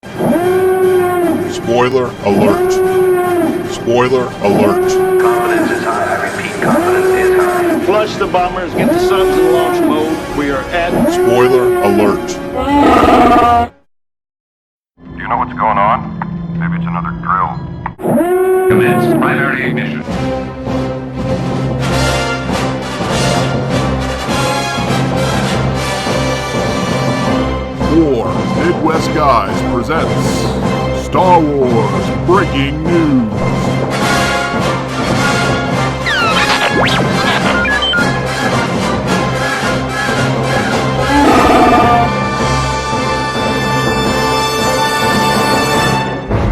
Spoiler alert. Spoiler alert. Confidence is high. I repeat, confidence is high. Flush the bombers, get the subs in launch mode. We are at... Spoiler alert. Do you know what's going on? Maybe it's another drill. Commence primary ignition. War Midwest Guys presents Star Wars Breaking News.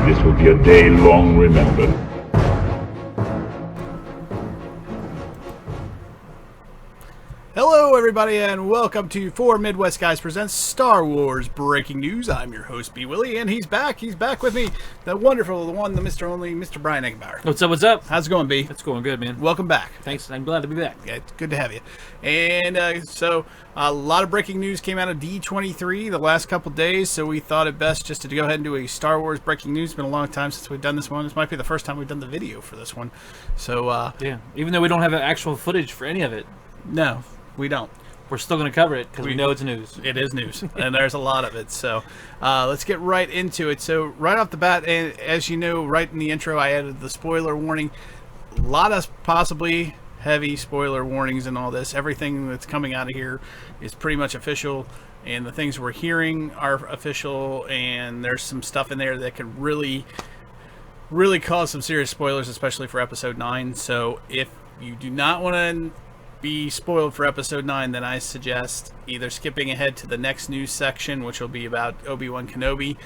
This will be a day long remembered. Hello, everybody, and welcome to 4 Midwest Guys Presents Star Wars Breaking News. I'm your host, B. Willie, and he's back. He's back with me. The wonderful, the one, the Mr. Only, Mr. Brian Eggenbauer. What's up, what's up? How's it going, B? It's going good, man. Welcome back. Thanks, I'm glad to be back. Yeah, it's good to have you. And so, a lot of breaking news came out of D23 the last couple days, so we thought it best just to go ahead and do a Star Wars Breaking News. It's been a long time since we've done this one. This might be the first time we've done the video for this one. So, Yeah, even though we don't have actual footage for any of it, no, we don't. we're still going to cover it because we know it's news. It is news, and there's a lot of it. So let's get right into it. So right off the bat, and as you know, right in the intro, I added the spoiler warning. A lot of possibly heavy spoiler warnings and all this. Everything that's coming out of here is pretty much official, and the things we're hearing are official, and there's some stuff in there that could really cause some serious spoilers, especially for Episode 9. So if you do not want to be spoiled for Episode 9, then I suggest either skipping ahead to the next news section, which will be about Obi-Wan Kenobi,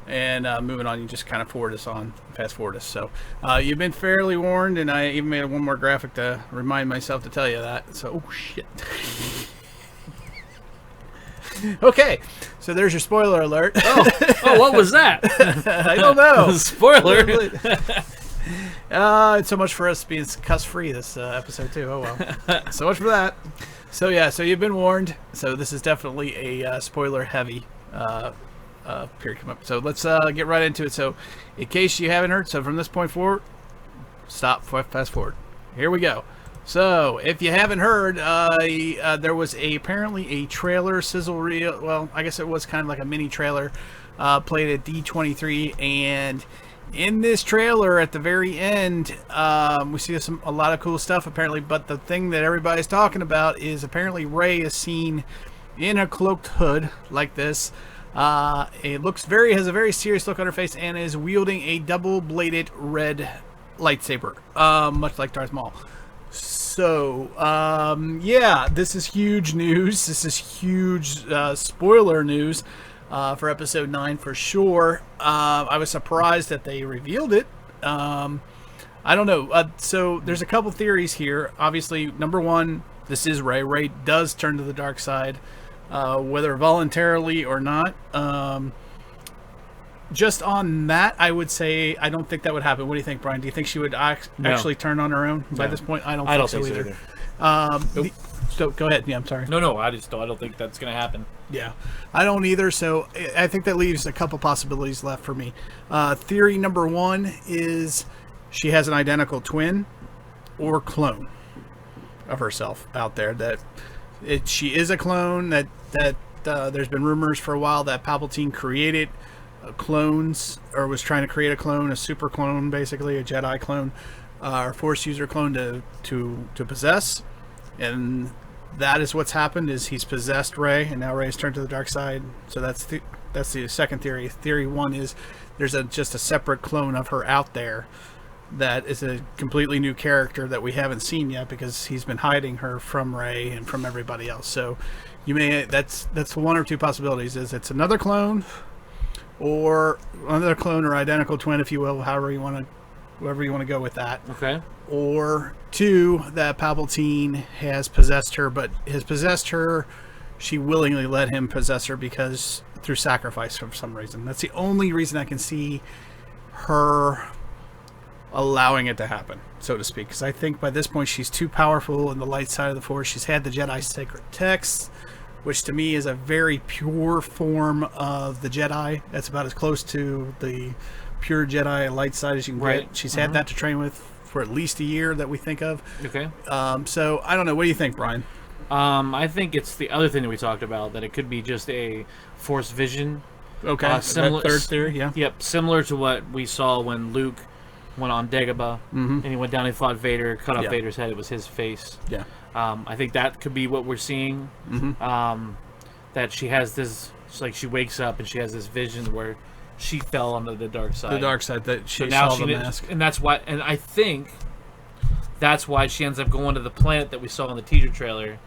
and moving on. You just kind of fast forward us. So you've been fairly warned, and I even made one more graphic to remind myself to tell you that. So, oh shit. Okay, so there's your spoiler alert. Oh, what was that? I don't know. Spoiler. It's so much for us being cuss-free this episode too. Oh well. So much for that. So yeah, so you've been warned. So this is definitely a spoiler-heavy period come up. So let's get right into it. So in case you haven't heard, so from this point forward, fast forward. Here we go. So if you haven't heard, there was apparently a trailer sizzle reel. Well, I guess it was kind of like a mini trailer played at D23, and in this trailer at the very end, we see a lot of cool stuff apparently, but the thing that everybody's talking about is apparently Rey is seen in a cloaked hood like this. It has a very serious look on her face and is wielding a double-bladed red lightsaber, much like Darth Maul. So, yeah, this is huge news. This is huge spoiler news. For Episode 9 for sure. I was surprised that they revealed it. I don't know. So there's a couple theories here. Obviously, number one, this is Rey. Rey does turn to the dark side, whether voluntarily or not. Just on that, I would say I don't think that would happen. What do you think, Brian? Do you think she would actually turn on her own by this point? I don't think so either. Nope. So go ahead. Yeah, I'm sorry. No, I don't think that's going to happen. Yeah, I don't either. So I think that leaves a couple possibilities left for me. Theory number one is she has an identical twin or clone of herself out there. She is a clone. That there's been rumors for a while that Palpatine created clones, or was trying to create a clone, a super clone, basically a Jedi clone, or Force user clone to possess. And that is what's happened, is he's possessed Rey, and now Rey's turned to the dark side. So that's the second theory. Theory one is there's just a separate clone of her out there that is a completely new character that we haven't seen yet, because he's been hiding her from Rey and from everybody else. So that's one or two possibilities. Is it's another clone or identical twin, if you will, however you want to go with that. Okay. Or two, that Palpatine has possessed her, but has possessed her, she willingly let him possess her because through sacrifice for some reason. That's the only reason I can see her allowing it to happen, so to speak, because I think by this point she's too powerful in the light side of the Force. She's had the Jedi sacred texts, which to me is a very pure form of the Jedi. That's about as close to the pure Jedi light side as you can Right. get. She's had that to train with for at least a year that we think of. Okay. So I don't know. What do you think, Brian? I think it's the other thing that we talked about, that it could be just a Force vision. Okay, Similar, that third theory, yeah. Yep, similar to what we saw when Luke went on Dagobah, and he went down and fought Vader, cut off Yeah. Vader's head. It was his face. Yeah. I think that could be what we're seeing. That she has this, it's like she wakes up and she has this vision where she fell onto the dark side. The dark side, that she So now saw she the mask. and that's why, and I think that's why she ends up going to the planet that we saw in the teaser trailer.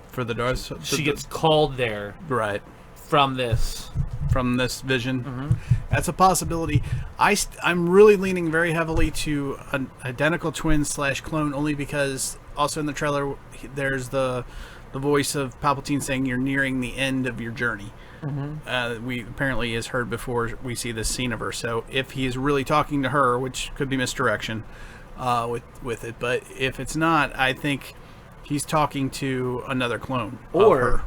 For the dark She gets called there right from this. from this vision. That's a possibility. I'm really leaning very heavily to an identical twin / clone, only because also in the trailer there's the voice of Palpatine saying you're nearing the end of your journey. We apparently is heard before we see this scene of her. So if he is really talking to her, which could be misdirection with it, but if it's not, I think he's talking to another clone of Or- her,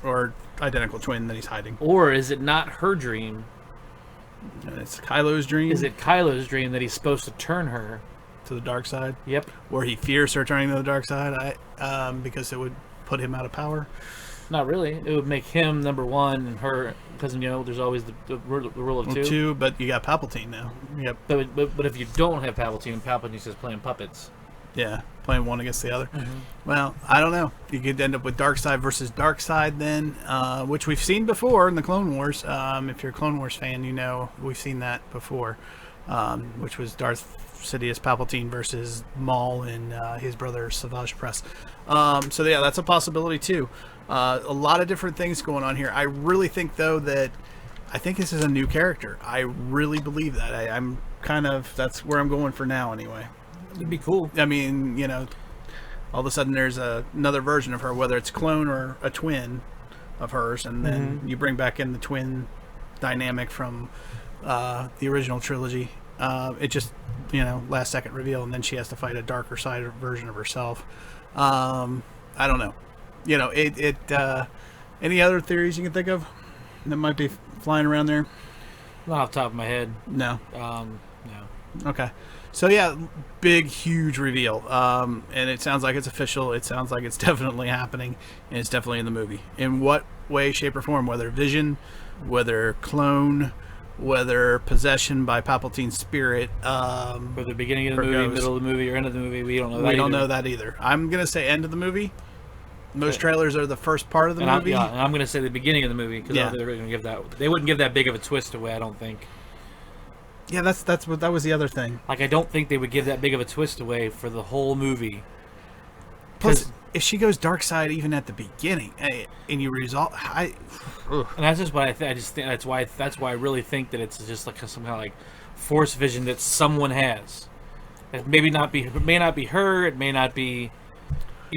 or identical twin that he's hiding. Or is it not her dream? And it's Kylo's dream. Is it Kylo's dream that he's supposed to turn her? to the dark side? Yep. Where he fears her turning to the dark side, because it would put him out of power. Not really. It would make him number one and her, because there's always the rule of two. But you got Palpatine now. Yep. But if you don't have Palpatine, Palpatine's just playing puppets. Yeah, playing one against the other. Well, I don't know. You could end up with dark side versus dark side then, which we've seen before in the Clone Wars. If you're a Clone Wars fan, you know we've seen that before, which was Darth Sidious Palpatine versus Maul and his brother Savage Press. So yeah, that's a possibility too. A lot of different things going on here. I really think though that I think this is a new character. I really believe that. I'm kind of, that's where I'm going for now anyway. It'd be cool. I mean, all of a sudden there's another version of her, whether it's clone or a twin of hers, and then you bring back in the twin dynamic from the original trilogy. It just, last second reveal, and then she has to fight a darker side version of herself. I don't know. Any other theories you can think of that might be flying around there? Not off the top of my head. No. No. Okay. So yeah, big, huge reveal. And it sounds like it's official. It sounds like it's definitely happening, and it's definitely in the movie. In what way, shape, or form? Whether vision, whether clone, whether possession by Palpatine's spirit. Whether beginning of the movie, middle of the movie, or end of the movie, we don't know that. We don't know that either. I'm gonna say end of the movie. Most trailers are the first part of the movie. And I'm gonna say the beginning of the movie, because Yeah. they're gonna give that. They wouldn't give that big of a twist away, I don't think. Yeah, that was the other thing. Like, I don't think they would give that big of a twist away for the whole movie. Plus, if she goes dark side even at the beginning, and you resolve, And that's just what I just think that's why I really think that it's just like some kind of like force vision that someone has. It may not be her. It may not be,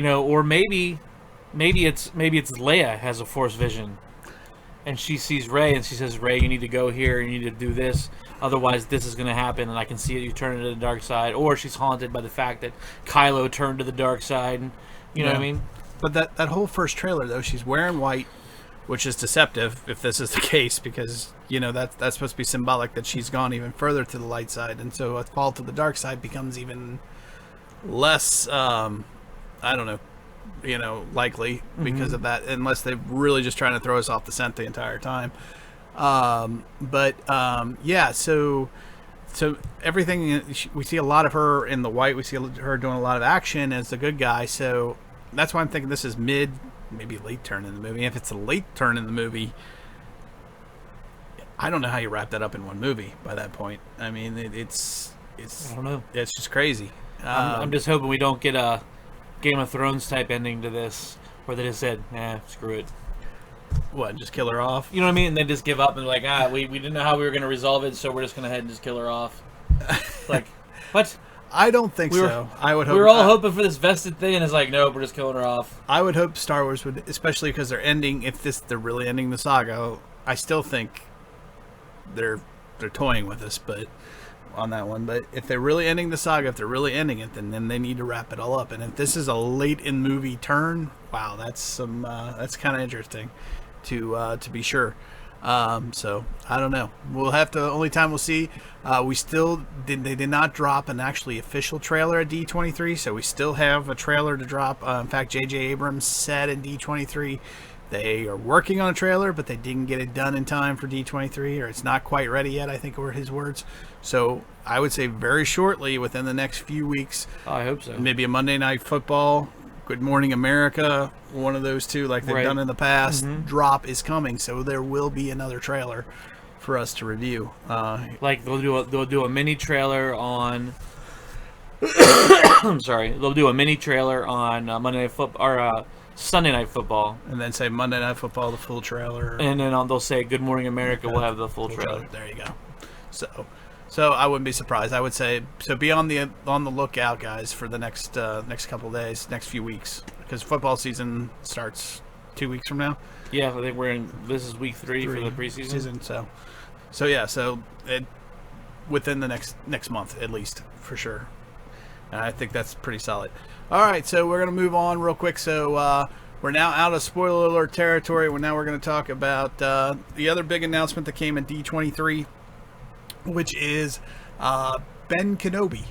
or maybe it's Leia has a force vision, and she sees Rey and she says, "Rey, you need to go here. You need to do this. Otherwise, this is going to happen, and I can see it. You turn to the dark side." Or she's haunted by the fact that Kylo turned to the dark side. And, you know what I mean? But that whole first trailer, though, she's wearing white, which is deceptive if this is the case, because that's supposed to be symbolic that she's gone even further to the light side, and so a fall to the dark side becomes even less, likely because of that, unless they're really just trying to throw us off the scent the entire time. So everything, we see a lot of her in the white. We see her doing a lot of action as the good guy. So that's why I'm thinking this is mid, maybe late turn in the movie. If it's a late turn in the movie, I don't know how you wrap that up in one movie by that point. I mean, it's I don't know. It's just crazy. I'm just hoping we don't get a Game of Thrones type ending to this, where they just said, screw it. What, just kill her off? You know what I mean? And they just give up and like, we didn't know how we were going to resolve it, so we're just going to head and just kill her off. Like, what? I don't think so. I would hope we were all hoping for this vested thing, and it's like, nope, we're just killing her off. I would hope Star Wars would, especially because they're ending. If they're really ending the saga, I still think they're toying with us. But on that one. But if they're really ending the saga, if they're really ending it, then they need to wrap it all up. And if this is a late in movie turn, wow, that's kind of interesting to be sure. So I don't know. We'll have to. Only time we'll see. They did not drop an actually official trailer at D23, so we still have a trailer to drop. In fact, J.J. Abrams said in D23 they are working on a trailer, but they didn't get it done in time for D23, or it's not quite ready yet, I think were his words. So I would say very shortly, within the next few weeks. I hope so. Maybe a Monday Night Football, Good Morning America, one of those two, like they've done in the past, drop is coming. So there will be another trailer for us to review. Like they'll do a mini trailer on. I'm sorry. They'll do a mini trailer on Monday Night Football or Sunday Night Football, and then say Monday Night Football, the full trailer, and then they'll say Good Morning America. We'll have the full trailer. There you go. So I wouldn't be surprised. I would say so. Be on the lookout, guys, for the next couple of days, next few weeks, because football season starts 2 weeks from now. Yeah, I think this is week 3 for the preseason. So within the next month at least, for sure. And I think that's pretty solid. All right, so we're going to move on real quick. So we're now out of spoiler alert territory. We're going to talk about the other big announcement that came at D23, which is Ben Kenobi.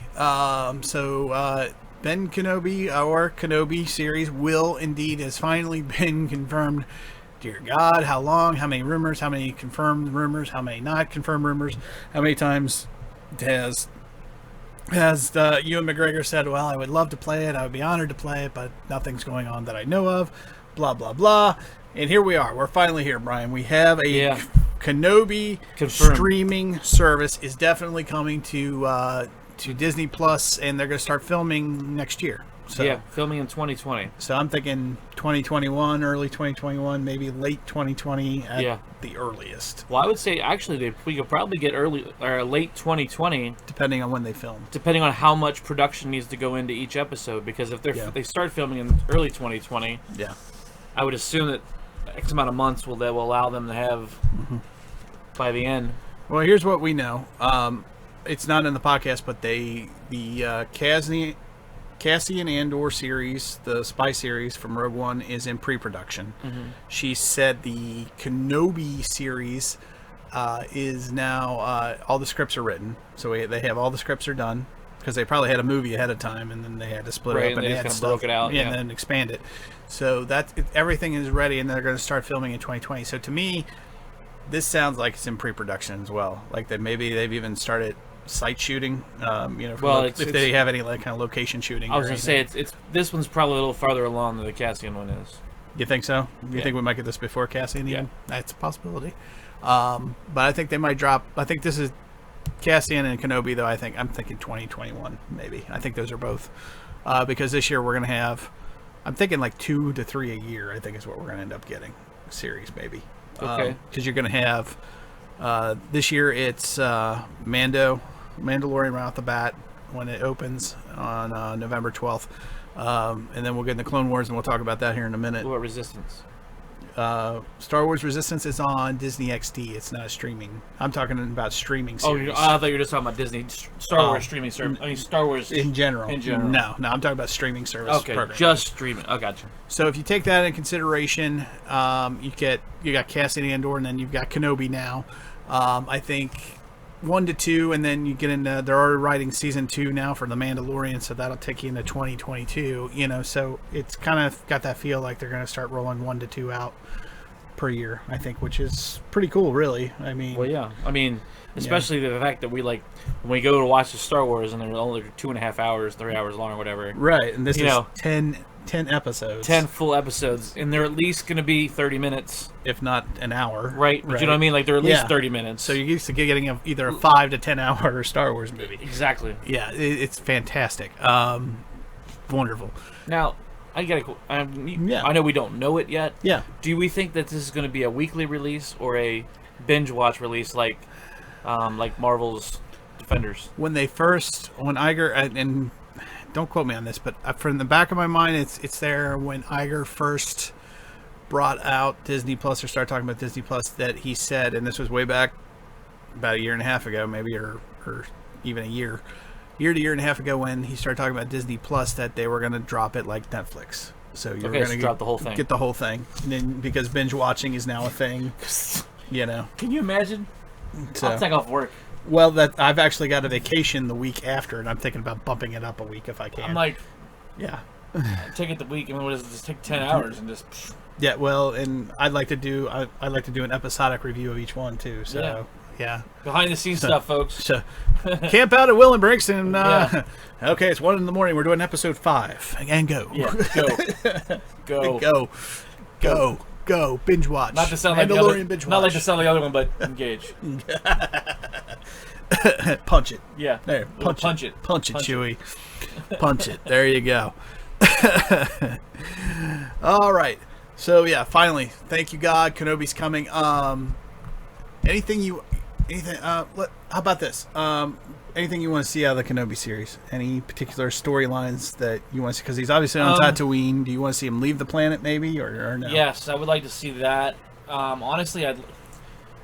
Ben Kenobi, our Kenobi series, has finally been confirmed. Dear God, how long? How many rumors? How many confirmed rumors? How many not confirmed rumors? How many times has Ewan McGregor said, well, I would love to play it, I would be honored to play it, but nothing's going on that I know of, blah, blah, blah. And here we are. We're finally here, Brian. We have a Kenobi streaming service is definitely coming to Disney Plus, and they're going to start filming next year. So, filming in 2020. So I'm thinking 2021, early 2021, maybe late 2020 at the earliest. Well, I would say actually we could probably get early or late 2020, depending on when they film. Depending on how much production needs to go into each episode, because if they start filming in early 2020, I would assume that X amount of months will allow them to have by the end. Well, here's what we know. It's not in the podcast, but the Cassian Andor series, the spy series from Rogue One, is in pre-production. She said the Kenobi series is now all the scripts are written, so they have all the scripts are done, because they probably had a movie ahead of time and then they had to split it up and they just broke it out, and then expand it. So everything is ready, and they're going to start filming in 2020. So to me, this sounds like it's in pre-production as well. Like that maybe they've even started site shooting, if they have any like kind of location shooting. I was going to say it's this one's probably a little farther along than the Cassian one is. You think so? You think we might get this before Cassian? Even? That's a possibility. But I think they might drop. I think this is Cassian and Kenobi, though. I'm thinking 2021 maybe. I think those are both because this year we're going to have. I'm thinking like 2 to 3 a year. I think is what we're going to end up getting series maybe. Okay. Because you're going to have this year it's Mandalorian right off the bat when it opens on November 12th. And then we'll get into Clone Wars, and we'll talk about that here in a minute. What about Resistance? Star Wars Resistance is on Disney XD. It's not streaming. I'm talking about streaming series. I thought you were just talking about Disney Star Wars streaming service. I mean Star Wars in general. No, I'm talking about streaming service. Okay, just streaming. Oh, gotcha. So if you take that into consideration, you got Cassian Andor, and then you've got Kenobi now. I think 1 to 2, and then you get into. They're already writing season 2 now for The Mandalorian, so that'll take you into 2022. So it's kind of got that feel like they're going to start rolling 1 to 2 out per year, I think, which is pretty cool, really. I mean, especially the fact that we when we go to watch the Star Wars and they're only 2.5 hours, 3 hours long or whatever. Right, and this is 10 episodes. 10 full episodes, and they're at least going to be 30 minutes. If not an hour. Right, but you know what I mean? Like, they're at least 30 minutes. So you're used to getting either a 5 to 10 hour Star Wars movie. Exactly. Yeah, it's fantastic. Wonderful. Now, I know we don't know it yet. Yeah. Do we think that this is going to be a weekly release or a binge watch release like Marvel's Defenders? When Iger, and don't quote me on this, but from the back of my mind, it's there when Iger first brought out Disney Plus or started talking about Disney Plus, that he said, and this was way back about a year and a half ago, maybe, or even a year to year and a half ago when he started talking about Disney Plus that they were going to drop it like Netflix. So you're going to drop the whole thing. Get the whole thing. And then because binge watching is now a thing, you know. Can you imagine? So, I'll take off work. well, that I've actually got a vacation the week after, and I'm thinking about bumping it up a week if I can. I'm like, yeah. take it the week. I mean, what does it just take 10 hours and just... Yeah, well, and I'd like to do an episodic review of each one too. So yeah. Behind the scenes stuff, folks. So camp out at Will and Brixton. Yeah. Okay, it's 1 a.m. We're doing episode 5 and go. Yeah, go. Go. Binge watch. Not to sound like the Mandalorian other, binge watch. not like to sound like the other one, but engage. Punch it. Yeah. There. Punch it. Punch it, Chewie. Punch it. There you go. All right. So yeah, finally, thank you God, Kenobi's coming. How about this? Anything you want to see out of the Kenobi series? Any particular storylines that you want to see? Because he's obviously on Tatooine. Do you want to see him leave the planet, maybe, or no? Yes, I would like to see that. Honestly, there's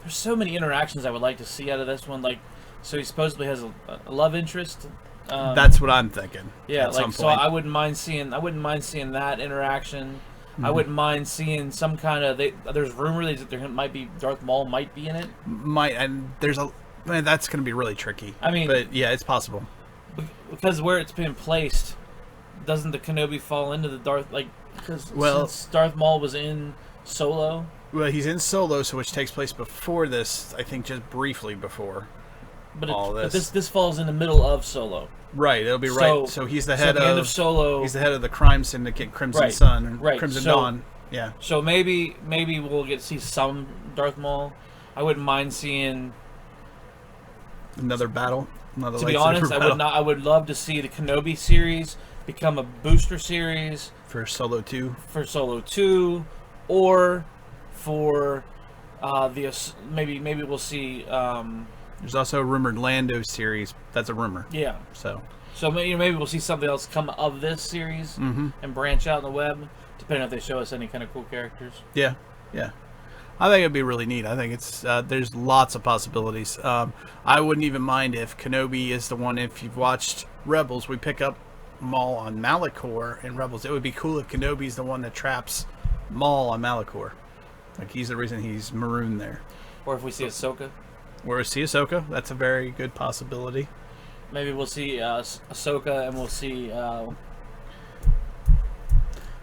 so many interactions I would like to see out of this one. Like, so he supposedly has a love interest. That's what I'm thinking. Yeah, at some so point. I wouldn't mind seeing that interaction. I wouldn't mind seeing some kind of. There's rumor that there might be Darth Maul might be in it. That's going to be really tricky. I mean, but yeah, it's possible because where it's been placed, doesn't the Kenobi fall into the Darth since Darth Maul was in Solo? Well, he's in Solo, which takes place before this. I think just briefly before. But all this. This falls in the middle of Solo. Right, it'll be right. So he's the head at the end of Solo. He's the head of the crime syndicate, Crimson Sun, Crimson Dawn. Yeah. So maybe we'll get to see some Darth Maul. I wouldn't mind seeing another battle. To be honest, I would love to see the Kenobi series become a booster series for Solo 2. Or for maybe we'll see. There's also a rumored Lando series. That's a rumor. Yeah. So maybe we'll see something else come of this series and branch out in the web, depending on if they show us any kind of cool characters. Yeah. I think it'd be really neat. I think it's there's lots of possibilities. I wouldn't even mind if Kenobi is the one. If you've watched Rebels, we pick up Maul on Malachor in Rebels. It would be cool if Kenobi's the one that traps Maul on Malachor. Like he's the reason he's marooned there. Or if we see Ahsoka. Or see Ahsoka. That's a very good possibility. Maybe we'll see Ahsoka, and we'll see.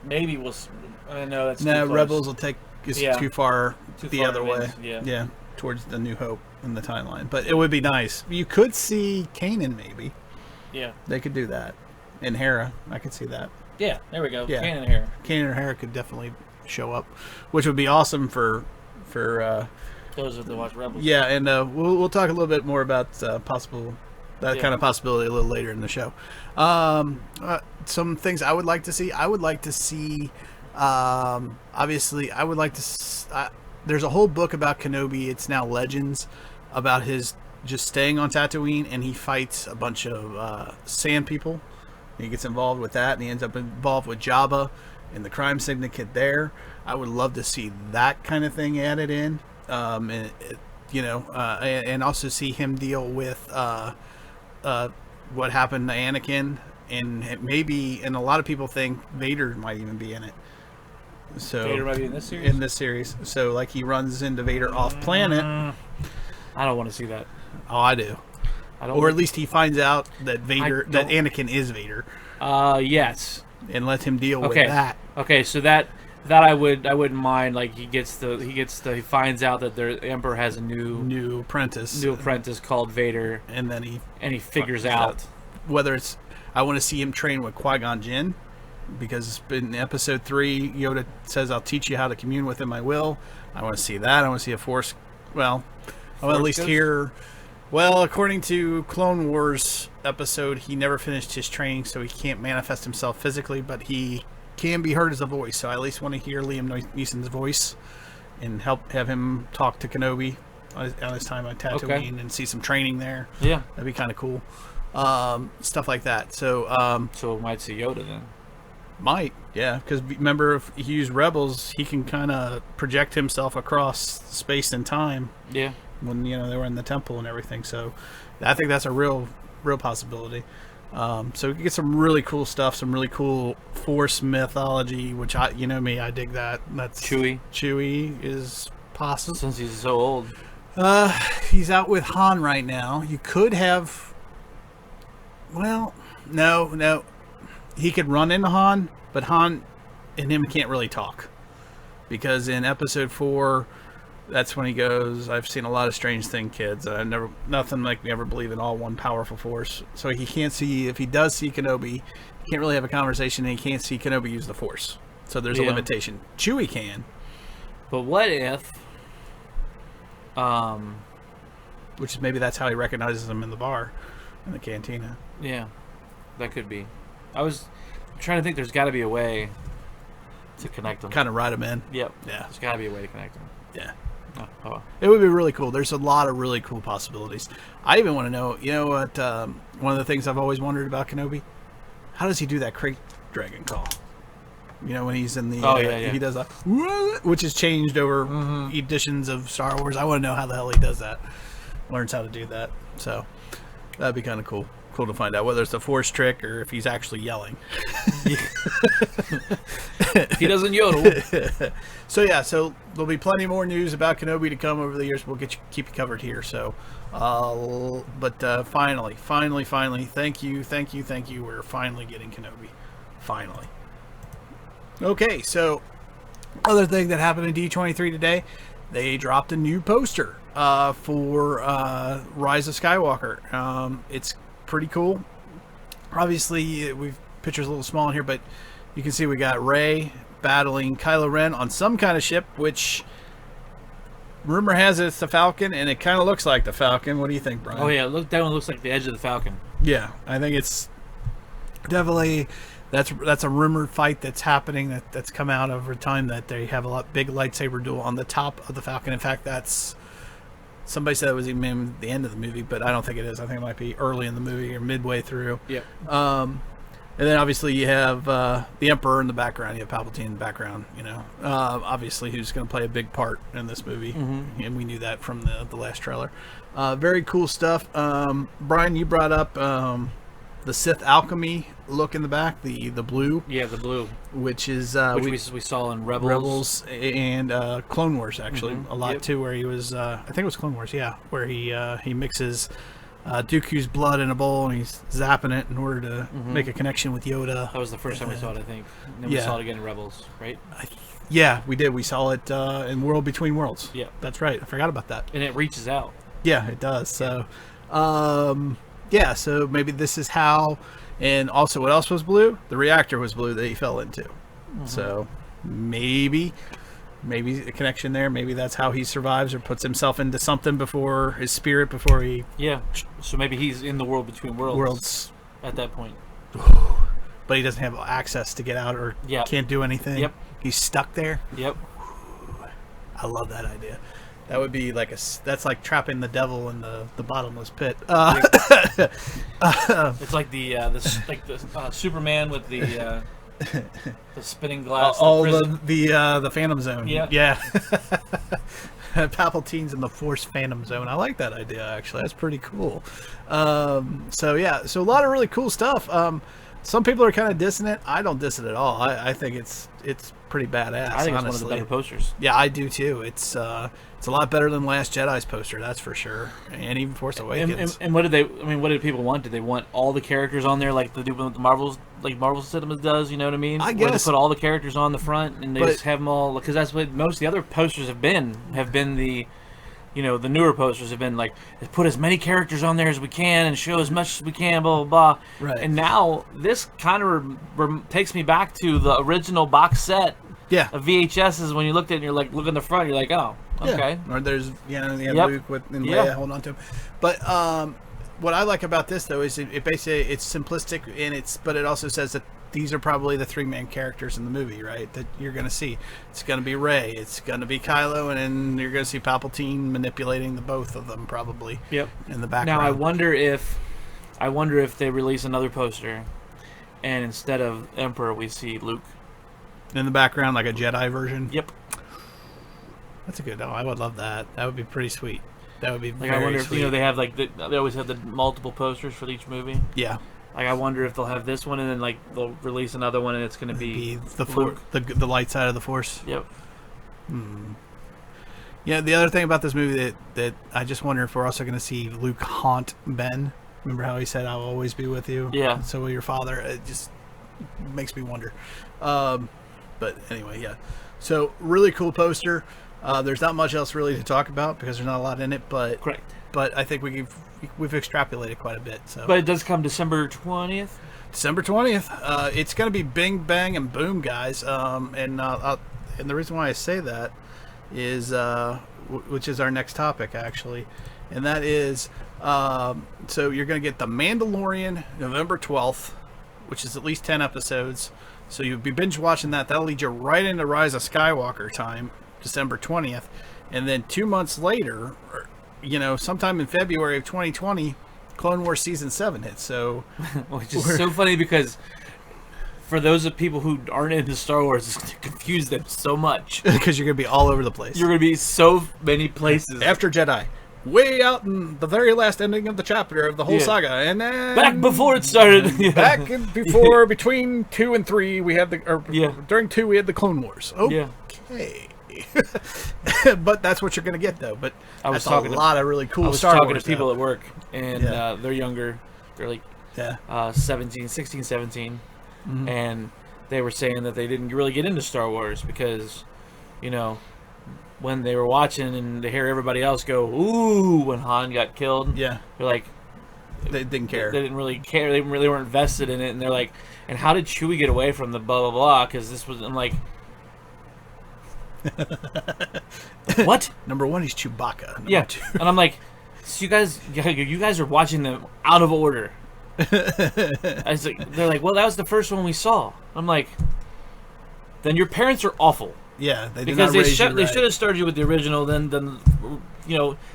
Maybe we'll. I know that's. No, Rebels will take us too far the other way. Yeah, towards the New Hope in the timeline. But it would be nice. You could see Kanan maybe. Yeah, they could do that. And Hera, I could see that. Yeah, there we go. Yeah. Kanan and Hera. Kanan and Hera could definitely show up, which would be awesome for. Those that watch Rebels. Yeah, and we'll talk a little bit more about kind of possibility a little later in the show. Some things I would like to see. Obviously, I would like to. There's a whole book about Kenobi. It's now Legends about his just staying on Tatooine, and he fights a bunch of sand people. He gets involved with that, and he ends up involved with Jabba and the crime syndicate there. I would love to see that kind of thing added in. And also see him deal with what happened to Anakin, and a lot of people think Vader might even be in it. So Vader might be in this series? In this series. So like he runs into Vader off planet. I don't want to see that. Oh, I do. Or at least he finds out that Anakin is Vader. Yes. And let him deal with that. Okay, so that I wouldn't mind. Like he finds out that the Emperor has a new apprentice called Vader, and then he figures out whether it's. I want to see him train with Qui-Gon Jinn, because in Episode 3, Yoda says, "I'll teach you how to commune with him. I will." I want to see that. I want to see a Force. Well, I want to at least hear. Well, according to Clone Wars episode, he never finished his training, so he can't manifest himself physically, but he can be heard as a voice. So I at least want to hear Liam Neeson's voice and have him talk to Kenobi on his time on Tatooine and see some training there. Yeah, that'd be kind of cool. Stuff like that. So we might see Yoda then. Might, yeah, because remember, if he used Rebels, he can kind of project himself across space and time. Yeah. When they were in the temple and everything, so I think that's a real real possibility. So we can get some really cool stuff, some really cool Force mythology, which you know me, I dig that. That's Chewie. Chewie is possible. Since he's so old. He's out with Han right now. You could have. Well, no. He could run into Han, but Han and him can't really talk. Because in episode 4, that's when he goes, I've seen a lot of strange things, kids. Nothing make me ever believe in all one powerful force. So he can't see, if he does see Kenobi, he can't really have a conversation, and he can't see Kenobi use the Force. So there's a limitation. Chewie can. But what if... Which is maybe that's how he recognizes him in the bar, in the cantina. Yeah, that could be. I was trying to think there's got to be a way to connect them. Kind of ride him in. Yep. Yeah. There's got to be a way to connect them. Yeah. Oh. It would be really cool. There's a lot of really cool possibilities. I even want to know, you know what, one of the things I've always wondered about Kenobi? How does he do that crate dragon call? You know, when he's in the... He does that, which has changed over editions of Star Wars. I want to know how the hell he does that. Learns how to do that. So, that'd be kind of cool. Cool to find out whether it's a Force trick or if he's actually yelling. He doesn't yodel. So there'll be plenty more news about Kenobi to come over the years. We'll keep you covered here. So, but finally, thank you. We're finally getting Kenobi. Finally. Okay, so other thing that happened in D23 today, they dropped a new poster for Rise of Skywalker. It's pretty cool. Obviously, picture's a little small in here, but you can see we got Rey battling Kylo Ren on some kind of ship, which rumor has it it's the Falcon, and it kind of looks like the Falcon. What do you think, Brian? Oh yeah, that one looks like the edge of the Falcon. Yeah, I think it's definitely that's a rumored fight that's happening that's come out over time, that they have a big lightsaber duel on the top of the Falcon. In fact, that's somebody said it was even in the end of the movie, but I don't think it is. I think it might be early in the movie or midway through. Yep. And then obviously you have the Emperor in the background. You have Palpatine in the background. You know, obviously who's going to play a big part in this movie, and we knew that from the last trailer. Very cool stuff. Brian, you brought up the Sith alchemy look in the back, the blue. Yeah, the blue, which is which we saw in Rebels and Clone Wars actually a lot too, where he was I think it was Clone Wars, where he mixes Dooku's blood in a bowl and he's zapping it in order to make a connection with Yoda. That was the first time we saw it, I think. And then we saw it again in Rebels, right? Yeah, we did. We saw it in World Between Worlds. Yeah, that's right. I forgot about that. And it reaches out. Yeah, it does. So, so maybe this is how. And also, what else was blue? The reactor was blue that he fell into. So maybe a connection there. Maybe that's how he survives or puts himself into something before his spirit, before he... Yeah, so maybe he's in the world between worlds at that point. But he doesn't have access to get out or can't do anything. Yep. He's stuck there. Yep. I love that idea. That would be like that's like trapping the devil in the bottomless pit. It's like the Superman with the spinning glass. The Phantom Zone. Yeah. Palpatine's in the Force Phantom Zone. I like that idea, actually. That's pretty cool. So a lot of really cool stuff. Some people are kind of dissing it. I don't diss it at all. I think it's pretty badass. I think honestly. it's one of the better posters. Yeah, I do too. It's a lot better than Last Jedi's poster, that's for sure, and even Force Awakens. And what did they? I mean, what did people want? Did they want all the characters on there, like the Marvel Cinema does? You know what I mean? I guess. Where they put all the characters on the front and they just have them all, because that's what most of the other posters have been the. You know, the newer posters have been like, put as many characters on there as we can and show as much as we can, blah, blah, blah. Right. And now this kind of takes me back to the original box set of VHSs. When you looked at it and you're like, look in the front, you're like, oh, okay. Yeah. Or there's, Luke and Leia holding on to him. But what I like about this, though, is it basically, it's simplistic, but it also says that these are probably the three main characters in the movie, right? That you're going to see. It's going to be Rey, it's going to be Kylo, and then you're going to see Palpatine manipulating the both of them, probably. Yep. In the background. Now I wonder if they release another poster, and instead of Emperor, we see Luke in the background, like a Jedi version. Yep. That's a good. Oh, I would love that. That would be pretty sweet. That would be Like, very I wonder if sweet. they have like they always have the multiple posters for each movie. Yeah. Like, I wonder if they'll have this one and then like they'll release another one and it's going to be the light side of the Force. Yep. Yeah, the other thing about this movie that I just wonder if we're also going to see Luke haunt Ben. Remember how he said, "I'll always be with you"? Yeah. And so will your father. It just makes me wonder. But anyway, yeah. So really cool poster. There's not much else really to talk about because there's not a lot in it. But Correct. But I think we've extrapolated quite a bit. So. But it does come December 20th. December 20th. It's going to be bing, bang, and boom, guys. And the reason why I say that is, which is our next topic, actually. And that is, so you're going to get The Mandalorian November 12th, which is at least 10 episodes. So you'll be binge watching that. That'll lead you right into Rise of Skywalker time, December 20th. And then 2 months later, sometime in February of 2020, Clone Wars Season 7 hits. So, Which is so funny because for those of people who aren't into Star Wars, it's going to confuse them so much. Because you're going to be all over the place. You're going to be so many places. After Jedi. Way out in the very last ending of the chapter of the whole saga. And then... Back before it started. Between 2 and 3, we had during 2, we had the Clone Wars. Okay. But that's what you're going to get, though. But I was that's talking a lot of really cool Star Wars. I was talking Wars, to people though. at work, and they're younger. They're like 16, 17. Mm-hmm. And they were saying that they didn't really get into Star Wars because, when they were watching and they hear everybody else go, ooh, when Han got killed, they're like... They didn't care. They didn't really care. They really weren't invested in it. And they're like, and how did Chewie get away from the blah, blah, blah? Because this was... I'm like... What? Number 1, he's Chewbacca. Number 2. And I'm like, so you guys are watching them out of order. They're like, well, that was the first one we saw. I'm like, then your parents are awful. Yeah, they did because not raise you right. They should have started you with the original, then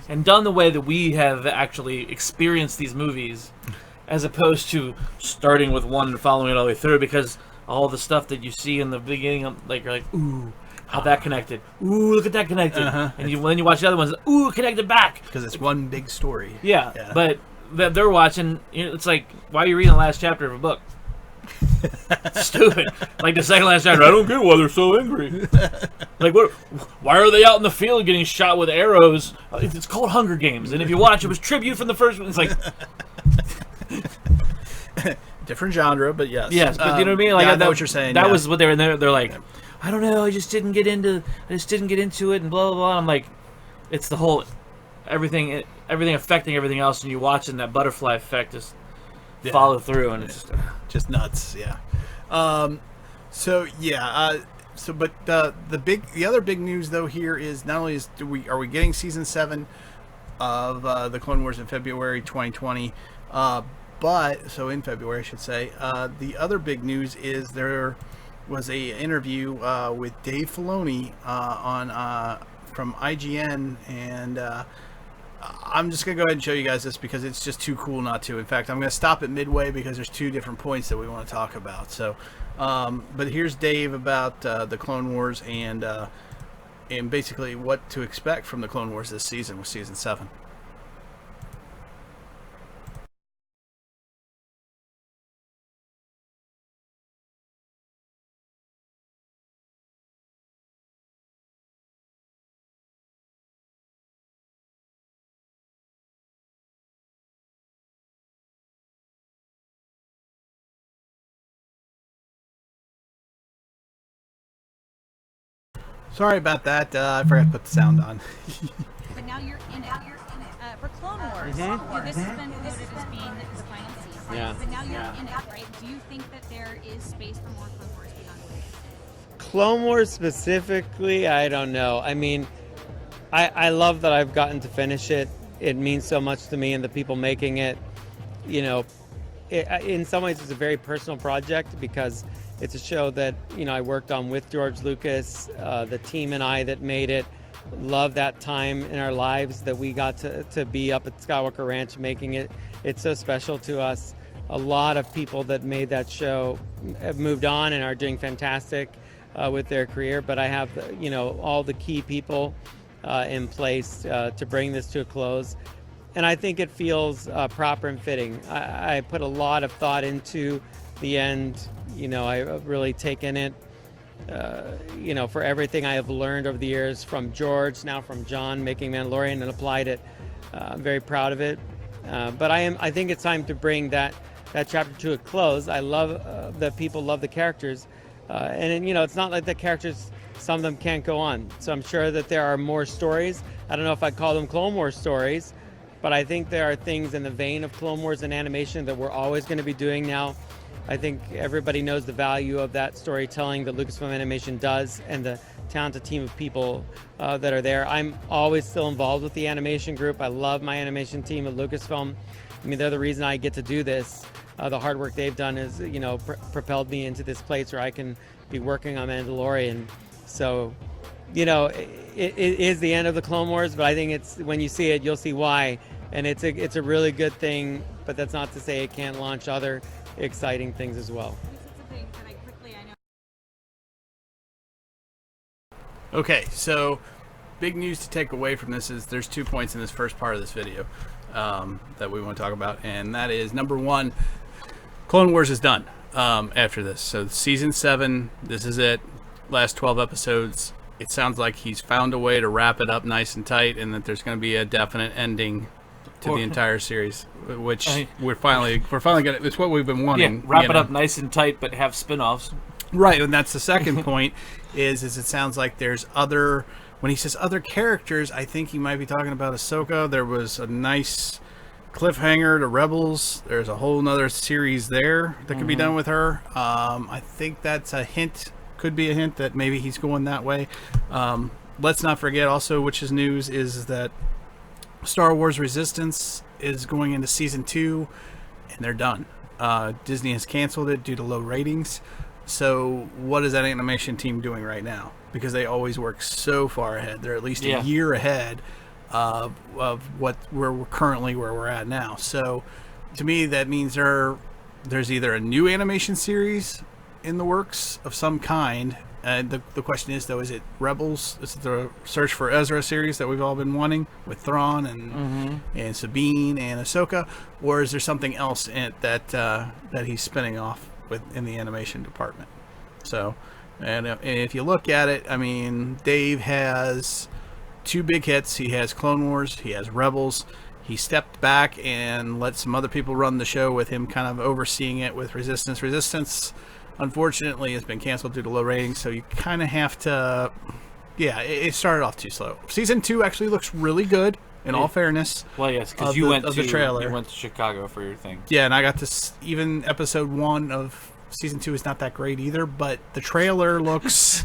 and done the way that we have actually experienced these movies, as opposed to starting with one and following it all the way through. Because all the stuff that you see in the beginning, you're like, ooh, how that connected. Ooh, look at that connected. And when you watch the other ones, ooh, connected back. Because it's one big story. Yeah. But they're watching. It's like, why are you reading the last chapter of a book? Stupid. Like the second last chapter, I don't get why they're so angry. Like, what? Why are they out in the field getting shot with arrows? It's called Hunger Games, and if you watch, it was tribute from the first one. It's like different genre, but yes. Yes, but you know what I mean. Like, I know what you're saying. That was what they were. They're like, I don't know. I just didn't get into it, and blah blah blah. I'm like, it's the whole everything affecting everything else, and you watching that butterfly effect just follow through, and it's just nuts. Yeah. But the other big news though here is not only are we getting season 7 of the Clone Wars in February 2020, but so in February I should say. The other big news is there was a interview with Dave Filoni from IGN, and I'm just going to go ahead and show you guys this because it's just too cool not to. In fact, I'm going to stop at midway because there's 2 different points that we want to talk about. So, but here's Dave about the Clone Wars and basically what to expect from the Clone Wars this season with Season 7. Sorry about that. I forgot to put the sound on. But now you're in it. For Clone Wars, this has been voted as being the final season. Yeah. But now you're in it, right? Do you think that there is space for more Clone Wars beyond this? Clone Wars specifically, I don't know. I mean, I love that I've gotten to finish it. It means so much to me and the people making it. In some ways, it's a very personal project because it's a show that, I worked on with George Lucas, the team and I that made it. Love that time in our lives that we got to be up at Skywalker Ranch making it. It's so special to us. A lot of people that made that show have moved on and are doing fantastic with their career. But I have, all the key people in place to bring this to a close. And I think it feels proper and fitting. I put a lot of thought into the end. I've really taken it, for everything I have learned over the years from George, now from John, making Mandalorian, and applied it. I'm very proud of it. But I think it's time to bring that chapter to a close. I love that people love the characters. And it's not like the characters, some of them can't go on. So I'm sure that there are more stories. I don't know if I'd call them Clone Wars stories, but I think there are things in the vein of Clone Wars and animation that we're always going to be doing now. I think everybody knows the value of that storytelling that Lucasfilm Animation does and the talented team of people that are there. I'm always still involved with the animation group. I love my animation team at Lucasfilm. I mean, they're the reason I get to do this. The hard work they've done is, propelled me into this place where I can be working on Mandalorian. So, it is the end of the Clone Wars, but I think it's, when you see it, you'll see why. And it's a really good thing, but that's not to say it can't launch other exciting things as well. Okay, so big news to take away from this is there's 2 points in this first part of this video that we want to talk about, and that is, number one, Clone Wars is done after this. So season 7, this is it. Last 12 episodes. It sounds like he's found a way to wrap it up nice and tight, and that there's going to be a definite ending to the entire series, which we're finally gonna. It's what we've been wanting. Yeah, wrap it up nice and tight, but have spin-offs. Right, and that's the second point. Is it sounds like there's other. When he says other characters, I think he might be talking about Ahsoka. There was a nice cliffhanger to Rebels. There's a whole nother series there that could be done with her. I think that's a hint. Could be a hint that maybe he's going that way. Let's not forget also, which is news, is that Star Wars Resistance is going into season 2, and they're done. Disney has canceled it due to low ratings. So what is that animation team doing right now? Because they always work so far ahead. They're at least a year ahead of where we're at now. So to me, that means there's either a new animation series in the works of some kind. And the question is, though, is it Rebels? Is it the Search for Ezra series that we've all been wanting with Thrawn and Sabine and Ahsoka? Or is there something else that he's spinning off in the animation department? So, and if you look at it, I mean, Dave has 2 big hits. He has Clone Wars. He has Rebels. He stepped back and let some other people run the show with him kind of overseeing it with Resistance. Resistance, unfortunately, has been canceled due to low ratings, so you kind of have to... Yeah, it started off too slow. Season 2 actually looks really good, in all fairness. Well, yes, because you went to Chicago for your thing. Yeah, and I got to... Even episode 1 of season 2 is not that great either, but the trailer looks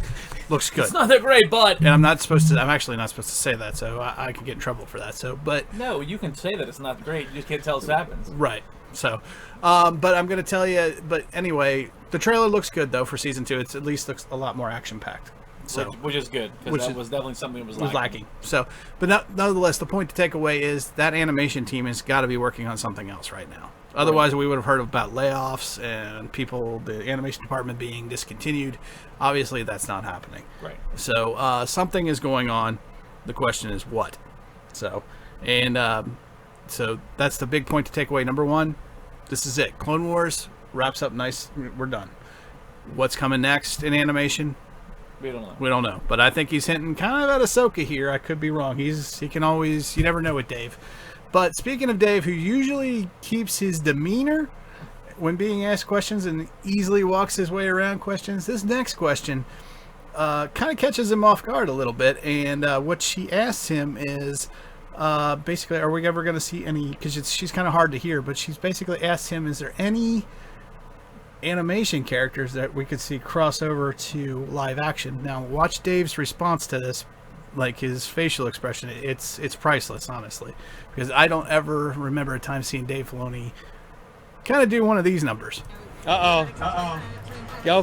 good. It's not that great, but... And I'm actually not supposed to say that, so I could get in trouble for that. So, but... No, you can say that it's not great. You just can't tell us it happens. Right. So, but I'm going to tell you, but anyway, the trailer looks good, though, for season 2. It at least looks a lot more action-packed. So, which is good, because that was definitely something that was lacking. So, but nonetheless, the point to take away is that animation team has got to be working on something else right now. Otherwise, we would have heard about layoffs and the animation department being discontinued. Obviously, that's not happening. Right. So, something is going on. The question is what? So, and so that's the big point to take away. Number 1, this is it. Clone Wars wraps up nice. We're done. What's coming next in animation? We don't know. We don't know. But I think he's hinting kind of at Ahsoka here. I could be wrong. He can always... You never know with Dave. But speaking of Dave, who usually keeps his demeanor when being asked questions and easily walks his way around questions, this next question kind of catches him off guard a little bit. And what she asks him is... basically, are we ever going to see any... Because she's kind of hard to hear, but she's basically asked him, is there any animation characters that we could see cross over to live action? Now, watch Dave's response to this, like his facial expression. It's priceless, honestly, because I don't ever remember a time seeing Dave Filoni kind of do one of these numbers. Go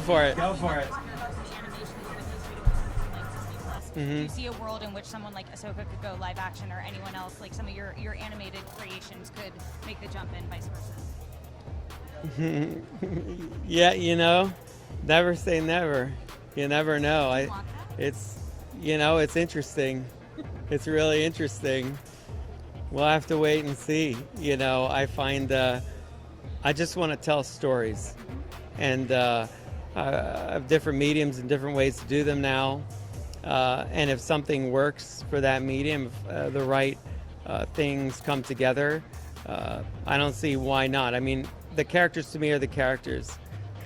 for it. Do you see a world in which someone like Ahsoka could go live action, or anyone else, like some of your animated creations, could make the jump and vice versa? Yeah, never say never. You never know. It's interesting. it's really interesting. We'll have to wait and see. You know, I find I just want to tell stories, and I have different mediums and different ways to do them now. And if something works for that medium, if the right things come together, I don't see why not. I mean, the characters to me are the characters.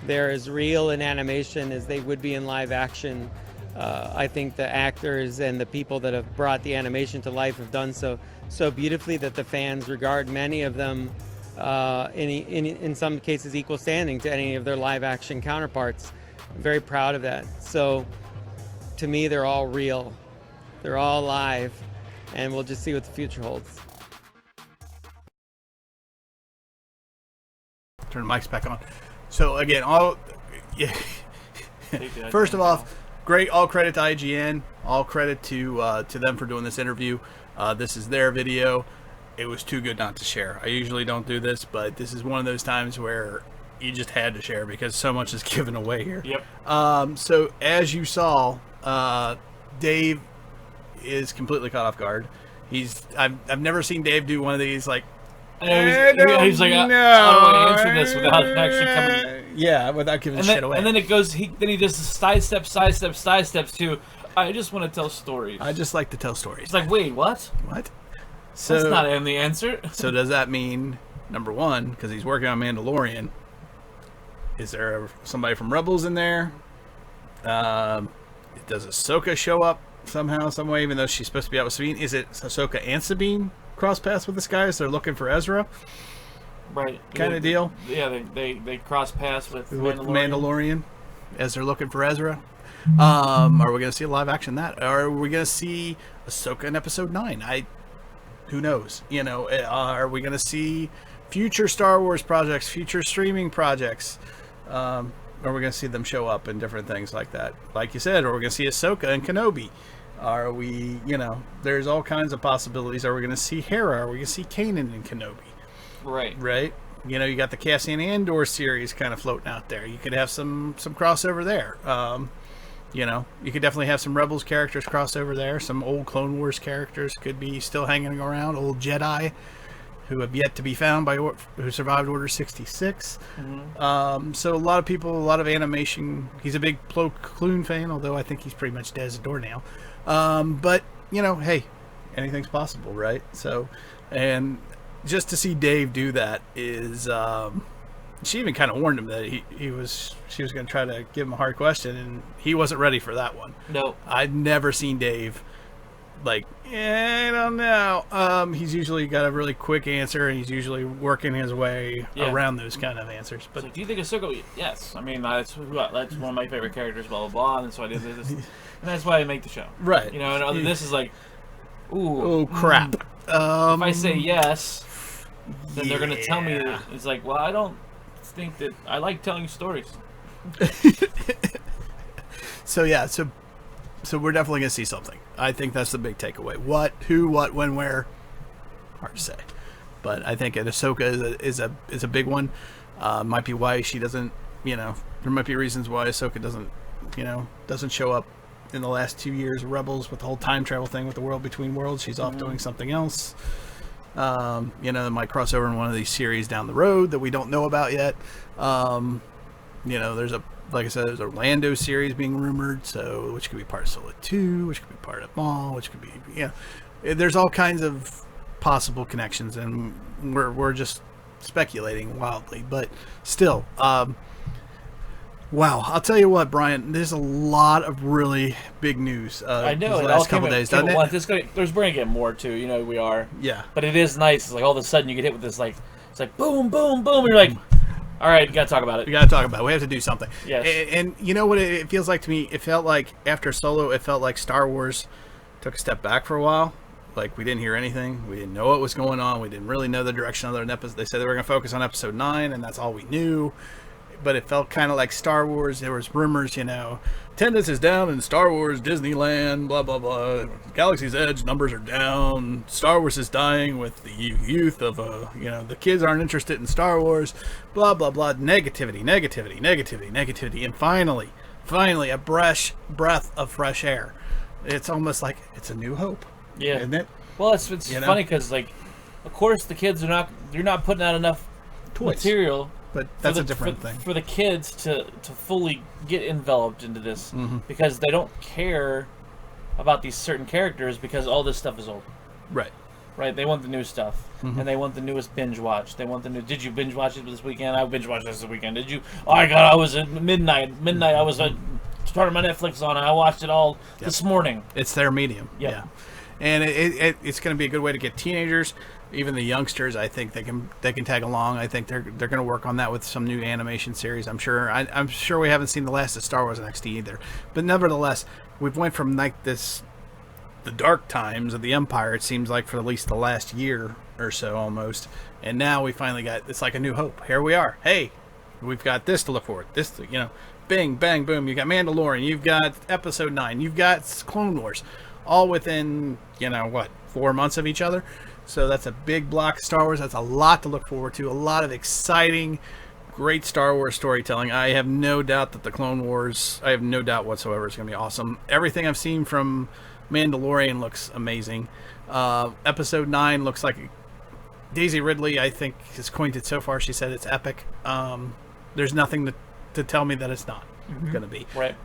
They're as real in animation as they would be in live action. I think the actors and the people that have brought the animation to life have done so beautifully that the fans regard many of them in some cases equal standing to any of their live action counterparts. I'm very proud of that. So to me, they're all real. They're all live, and we'll just see what the future holds. Turn the mics back on. So again, first of all, great. All credit to IGN. All credit to them for doing this interview. This is their video. It was too good not to share. I usually don't do this, but this is one of those times where you just had to share because so much is given away here. Yep. So as you saw, Dave is completely caught off guard. I've never seen Dave do one of these like. He's like, how do I answer this without actually coming? Yeah, without giving shit away. And then it goes. Then he does the side steps to. I just want to tell stories. I just like to tell stories. It's like, wait, what? What? So that's not the answer. So does that mean, number one, because he's working on Mandalorian, is there somebody from Rebels in there? Does Ahsoka show up somehow, some way, even though she's supposed to be out with Sabine? Is it Ahsoka and Sabine cross paths with this guy, so they're looking for Ezra? Right. Kind of deal? Yeah, they cross paths with Mandalorian as they're looking for Ezra. Are we going to see a live action that? Or are we going to see Ahsoka in Episode 9? Who knows? You know, are we going to see future Star Wars projects, future streaming projects? Are we going to see them show up in different things like that? Like you said, are we going to see Ahsoka and Kenobi? Are we, you know, there's all kinds of possibilities. Are we going to see Hera? Are we going to see Kanan and Kenobi? Right. Right? You know, you got the Cassian Andor series kind of floating out there. You could have some crossover there. You know, you could definitely have some Rebels characters cross over there. Some old Clone Wars characters could be still hanging around. Old Jedi who have yet to be found who survived Order 66. Mm-hmm. So a lot of people, a lot of animation. He's a big Plo Koon fan, although I think he's pretty much dead as a door now. But, you know, hey, anything's possible, right? So, and just to see Dave do that is... she even kind of warned him that she was going to try to give him a hard question, and he wasn't ready for that one. No. I've never seen Dave like, I don't know. He's usually got a really quick answer, and he's usually working his way around those kind of answers. But so do you think Ahsoka? Yes. I mean, that's one of my favorite characters, blah, blah, blah, and so I did this. And that's why I make the show. Right. You know, and other than this is like, ooh, crap. If I say yes, then they're going to tell me that it's like, well, I don't think that I like telling stories. So we're definitely gonna see something. I think that's the big takeaway. What, who, what, when, where, hard to say, but I think Ahsoka is a big one. Might be why she doesn't, you know, there might be reasons why Ahsoka doesn't show up in the last 2 years of Rebels with the whole time travel thing with the world between worlds. She's off doing something else. You know, that might cross over in one of these series down the road that we don't know about yet. You know, like I said, there's a Orlando series being rumored, so which could be part of Solo 2, which could be part of Maul, which could be, there's all kinds of possible connections, and we're just speculating wildly, but still, wow, I'll tell you what, Brian, there's a lot of really big news. I know, the last couple days, doesn't it? There's going to get more too, you know, we are. Yeah. But it is nice. It's like all of a sudden you get hit with this, like, it's like boom, boom, boom, and you're like, all right, you got to talk about it. We got to talk about it. We have to do something. Yes. And you know what it feels like to me? It felt like after Solo, it felt like Star Wars took a step back for a while. Like, we didn't hear anything. We didn't know what was going on. We didn't really know the direction of their episode. They said they were going to focus on Episode 9, and that's all we knew. But it felt kind of like Star Wars. There was rumors, you know, attendance is down in Star Wars Disneyland, blah, blah, blah. Galaxy's Edge numbers are down. Star Wars is dying with the youth of, the kids aren't interested in Star Wars, blah, blah, blah. Negativity. And finally, a breath of fresh air. It's almost like it's a new hope. Yeah. isn't it? Well, it's You know? funny because, like, of course, the kids they're not putting out enough Toys. material. But that's a different thing. For the kids to fully get enveloped into this Mm-hmm. because they don't care about these certain characters because all this stuff is old. Right. Right? They want the new stuff. Mm-hmm. And they want the newest binge watch. They want the new... Did you binge watch it this weekend? I binge watched this weekend. Did you... Oh, my God, I was at midnight. I was starting my Netflix on and I watched it all this morning. It's their medium. Yep. Yeah. And it's going to be a good way to get teenagers, even the youngsters. I think they can tag along. I think they're going to work on that with some new animation series. I'm sure. I'm sure we haven't seen the last of Star Wars NXT either. But nevertheless, we've went from like the dark times of the Empire. It seems like for at least the last year or so almost, and now we finally got. It's like a new hope. Here we are. Hey, we've got this to look forward. This, bing, bang, boom. You got Mandalorian. You've got Episode 9. You've got Clone Wars. All within, 4 months of each other. So that's a big block of Star Wars. That's a lot to look forward to. A lot of exciting, great Star Wars storytelling. I have no doubt that the Clone Wars, I have no doubt whatsoever, is going to be awesome. Everything I've seen from Mandalorian looks amazing. Episode 9 looks like Daisy Ridley, I think, has coined it so far. She said it's epic. There's nothing to tell me that it's not going to be. Right.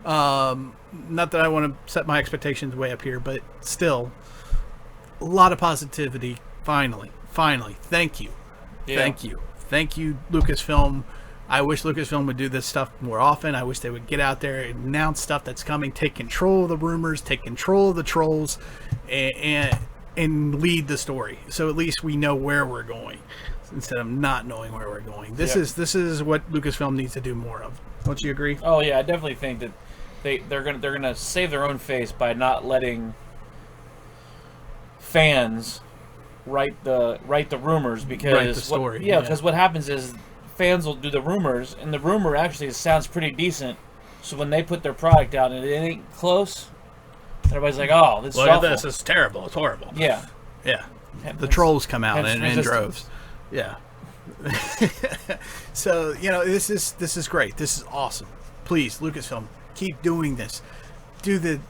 Not that I want to set my expectations way up here, but still, a lot of positivity. Finally, thank you. Yeah. Thank you, Lucasfilm. I wish Lucasfilm would do this stuff more often. I wish they would get out there and announce stuff that's coming, take control of the rumors, take control of the trolls, and lead the story. So at least we know where we're going instead of not knowing where we're going. This is what Lucasfilm needs to do more of. Don't you agree? Oh yeah, I definitely think that they're gonna save their own face by not letting fans write the rumors because Write the story. because what happens is fans will do the rumors and the rumor actually sounds pretty decent. So when they put their product out and it ain't close, everybody's like, "Oh, this is awful. This is terrible. It's horrible." Yeah. The trolls come out Hence in resistance. droves. Yeah. So this is great. This is awesome. Please, Lucasfilm, keep doing this. Do the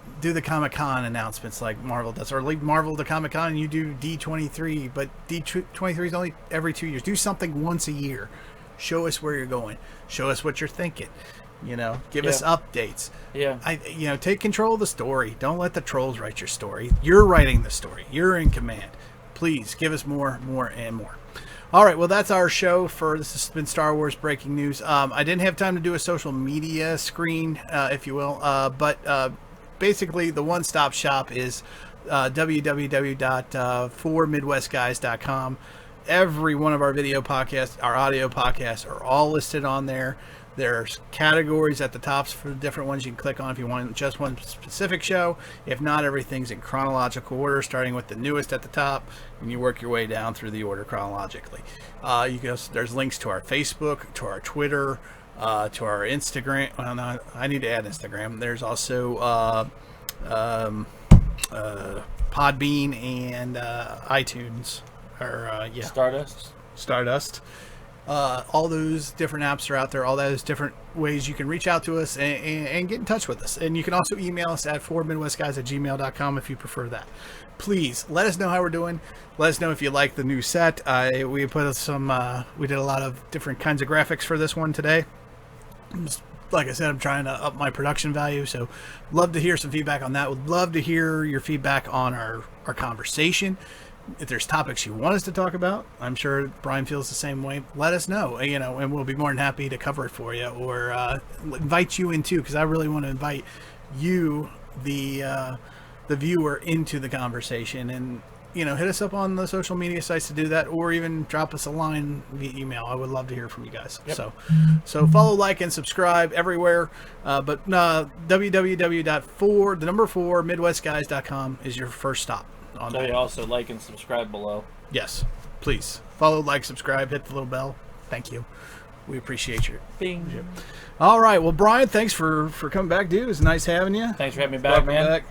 Comic-Con announcements like Marvel does, or leave Marvel to Comic-Con and you do D23, but D23 is only every 2 years. Do something once a year. Show us where you're going. Show us what you're thinking. Give us updates. Yeah. Take control of the story. Don't let the trolls write your story. You're writing the story. You're in command. Please give us more, and more. All right, well, that's our show for this has been Star Wars Breaking News. I didn't have time to do a social media screen, if you will, but basically the one-stop shop is www.4midwestguys.com. Every one of our video podcasts, our audio podcasts are all listed on there. There's categories at the tops for the different ones you can click on if you want just one specific show. If not, everything's in chronological order, starting with the newest at the top, and you work your way down through the order chronologically. There's links to our Facebook, to our Twitter, to our Instagram. Well, no, I need to add Instagram. There's also Podbean and iTunes. Stardust. All those different apps are out there. All those different ways you can reach out to us and get in touch with us. And you can also email us at 4midwestguys@gmail.com if you prefer that. Please let us know how we're doing. Let us know if you like the new set. We put we did a lot of different kinds of graphics for this one today. Like I said, I'm trying to up my production value, so love to hear some feedback on that. Would love to hear your feedback on our conversation. If there's topics you want us to talk about, I'm sure Brian feels the same way. Let us know, and we'll be more than happy to cover it for you, or invite you in too, because I really want to invite you, the viewer, into the conversation. And hit us up on the social media sites to do that, or even drop us a line via email. I would love to hear from you guys. Yep. So follow, like, and subscribe everywhere. But www.4midwestguys.com is your first stop. So you also like and subscribe below. Yes, please follow, like, subscribe, hit the little bell. Thank you. We appreciate you. Bing. Yep. All right. Well, Brian, thanks for coming back, dude. It's nice having you. Thanks for having me back, man.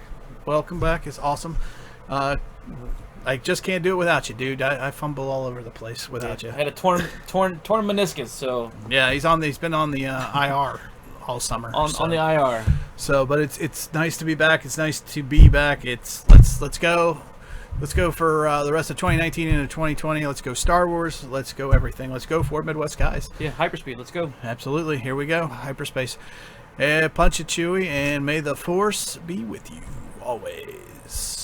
Welcome back. It's awesome. I just can't do it without you, dude. I fumble all over the place without you. I had a torn meniscus, so yeah, he's been on the IR all summer. On the IR. So, but it's nice to be back. It's nice to be back. Let's go. Let's go for the rest of 2019 into 2020. Let's go Star Wars. Let's go everything. Let's go for Midwest Skies. Yeah, hyperspeed. Let's go. Absolutely. Here we go. Hyperspace. Punch it, Chewie, and may the Force be with you always.